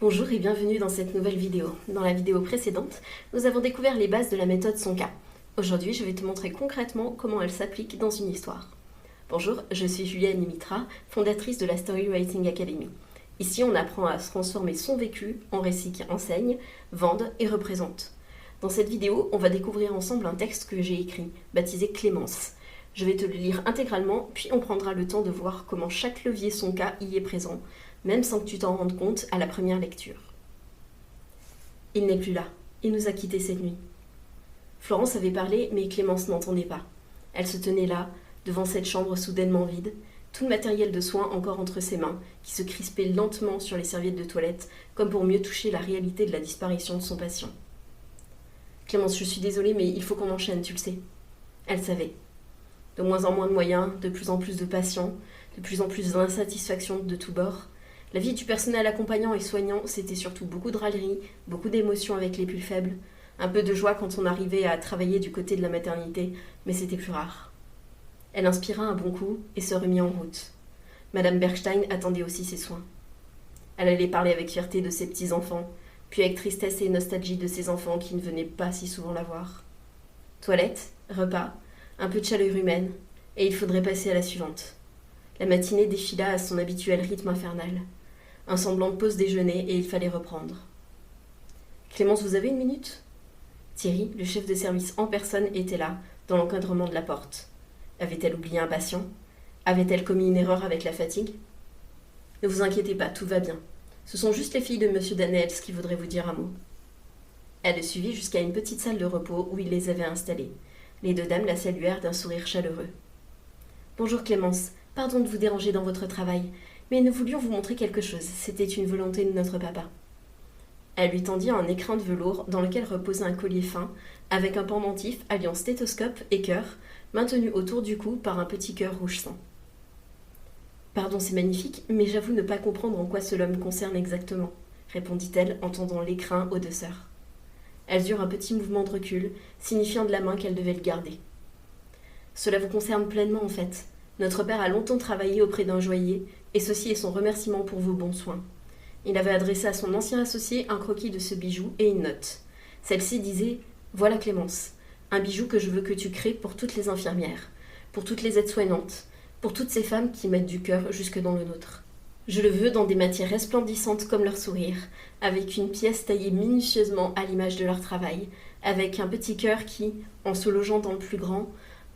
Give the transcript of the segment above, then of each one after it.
Bonjour et bienvenue dans cette nouvelle vidéo. Dans la vidéo précédente, nous avons découvert les bases de la méthode Sonka. Aujourd'hui, je vais te montrer concrètement comment elle s'applique dans une histoire. Bonjour, je suis Juliane Mitra, fondatrice de la Storywriting Academy. Ici, on apprend à transformer son vécu en récits qui enseignent, vendent et représentent. Dans cette vidéo, on va découvrir ensemble un texte que j'ai écrit, baptisé Clémence. Je vais te le lire intégralement, puis on prendra le temps de voir comment chaque levier Sonka y est présent, même sans que tu t'en rendes compte à la première lecture. Il n'est plus là. Il nous a quittés cette nuit. Florence avait parlé, mais Clémence n'entendait pas. Elle se tenait là, devant cette chambre soudainement vide, tout le matériel de soins encore entre ses mains, qui se crispait lentement sur les serviettes de toilette, comme pour mieux toucher la réalité de la disparition de son patient. « Clémence, je suis désolée, mais il faut qu'on enchaîne, tu le sais. » Elle savait. De moins en moins de moyens, de plus en plus de patients, de plus en plus d'insatisfaction de tous bords. La vie du personnel accompagnant et soignant, c'était surtout beaucoup de râleries, beaucoup d'émotions avec les plus faibles, un peu de joie quand on arrivait à travailler du côté de la maternité, mais c'était plus rare. Elle inspira un bon coup et se remit en route. Madame Bergstein attendait aussi ses soins. Elle allait parler avec fierté de ses petits-enfants, puis avec tristesse et nostalgie de ses enfants qui ne venaient pas si souvent la voir. Toilette, repas, un peu de chaleur humaine, et il faudrait passer à la suivante. La matinée défila à son habituel rythme infernal. Un semblant de pause déjeuner et il fallait reprendre. « Clémence, vous avez une minute ?» Thierry, le chef de service en personne, était là, dans l'encadrement de la porte. Avait-elle oublié un patient? Avait-elle commis une erreur avec la fatigue? Ne vous inquiétez pas, tout va bien. Ce sont juste les filles de M. Daniels qui voudraient vous dire un mot. Elle le suivit jusqu'à une petite salle de repos où il les avait installées. Les deux dames la saluèrent d'un sourire chaleureux. « Bonjour Clémence, pardon de vous déranger dans votre travail, mais nous voulions vous montrer quelque chose, c'était une volonté de notre papa. » Elle lui tendit un écrin de velours dans lequel reposait un collier fin, avec un pendentif alliant stéthoscope et cœur, maintenu autour du cou par un petit cœur rouge sang. « Pardon, c'est magnifique, mais j'avoue ne pas comprendre en quoi cela me concerne exactement, » répondit-elle en tendant l'écrin aux deux sœurs. Elles eurent un petit mouvement de recul, signifiant de la main qu'elles devaient le garder. « Cela vous concerne pleinement en fait. Notre père a longtemps travaillé auprès d'un joaillier, et ceci est son remerciement pour vos bons soins. Il avait adressé à son ancien associé un croquis de ce bijou et une note. Celle-ci disait « Voilà Clémence, un bijou que je veux que tu crées pour toutes les infirmières, pour toutes les aides-soignantes, pour toutes ces femmes qui mettent du cœur jusque dans le nôtre. Je le veux dans des matières resplendissantes comme leur sourire, avec une pièce taillée minutieusement à l'image de leur travail, avec un petit cœur qui, en se logeant dans le plus grand,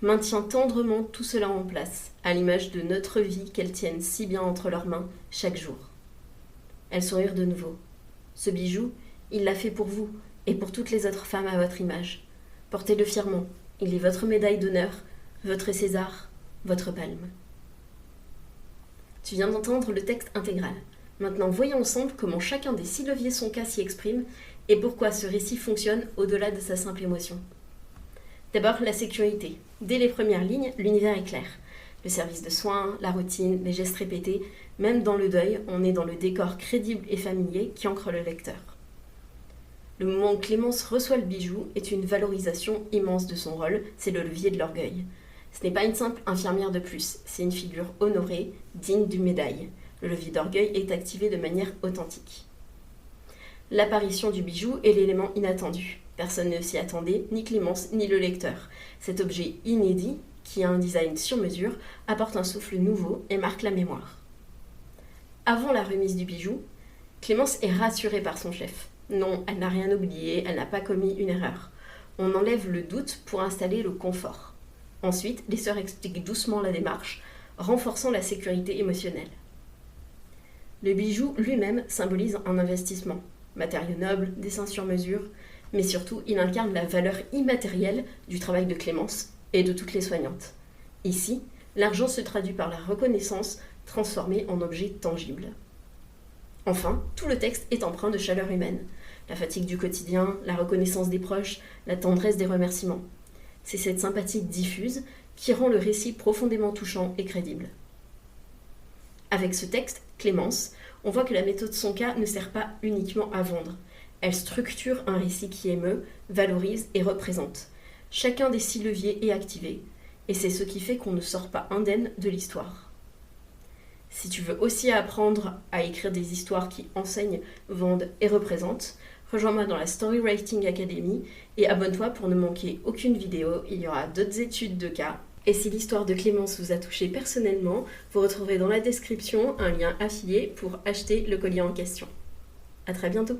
maintient tendrement tout cela en place, à l'image de notre vie qu'elles tiennent si bien entre leurs mains chaque jour. » Elles sourirent de nouveau. « Ce bijou, il l'a fait pour vous et pour toutes les autres femmes à votre image. Portez-le fièrement, il est votre médaille d'honneur, votre César, votre palme. » Tu viens d'entendre le texte intégral. Maintenant, voyons ensemble comment chacun des 6 leviers Sonka s'y exprime et pourquoi ce récit fonctionne au-delà de sa simple émotion. D'abord, la sécurité. Dès les premières lignes, l'univers est clair. Le service de soins, la routine, les gestes répétés, même dans le deuil, on est dans le décor crédible et familier qui ancre le lecteur. Le moment où Clémence reçoit le bijou est une valorisation immense de son rôle, c'est le levier de l'orgueil. Ce n'est pas une simple infirmière de plus, c'est une figure honorée, digne d'une médaille. Le levier d'orgueil est activé de manière authentique. L'apparition du bijou est l'élément inattendu. Personne ne s'y attendait, ni Clémence, ni le lecteur. Cet objet inédit, qui a un design sur mesure, apporte un souffle nouveau et marque la mémoire. Avant la remise du bijou, Clémence est rassurée par son chef. Non, elle n'a rien oublié, elle n'a pas commis une erreur. On enlève le doute pour installer le confort. Ensuite, les sœurs expliquent doucement la démarche, renforçant la sécurité émotionnelle. Le bijou lui-même symbolise un investissement. Matériaux nobles, dessins sur mesure, mais surtout, il incarne la valeur immatérielle du travail de Clémence et de toutes les soignantes. Ici, l'argent se traduit par la reconnaissance transformée en objet tangible. Enfin, tout le texte est empreint de chaleur humaine. La fatigue du quotidien, la reconnaissance des proches, la tendresse des remerciements. C'est cette sympathie diffuse qui rend le récit profondément touchant et crédible. Avec ce texte, Clémence, on voit que la méthode Sonka ne sert pas uniquement à vendre. Elle structure un récit qui émeut, valorise et représente. Chacun des 6 leviers est activé, et c'est ce qui fait qu'on ne sort pas indemne de l'histoire. Si tu veux aussi apprendre à écrire des histoires qui enseignent, vendent et représentent, rejoins-moi dans la Storywriting Academy et abonne-toi pour ne manquer aucune vidéo, il y aura d'autres études de cas. Et si l'histoire de Clémence vous a touché personnellement, vous retrouverez dans la description un lien affilié pour acheter le collier en question. À très bientôt!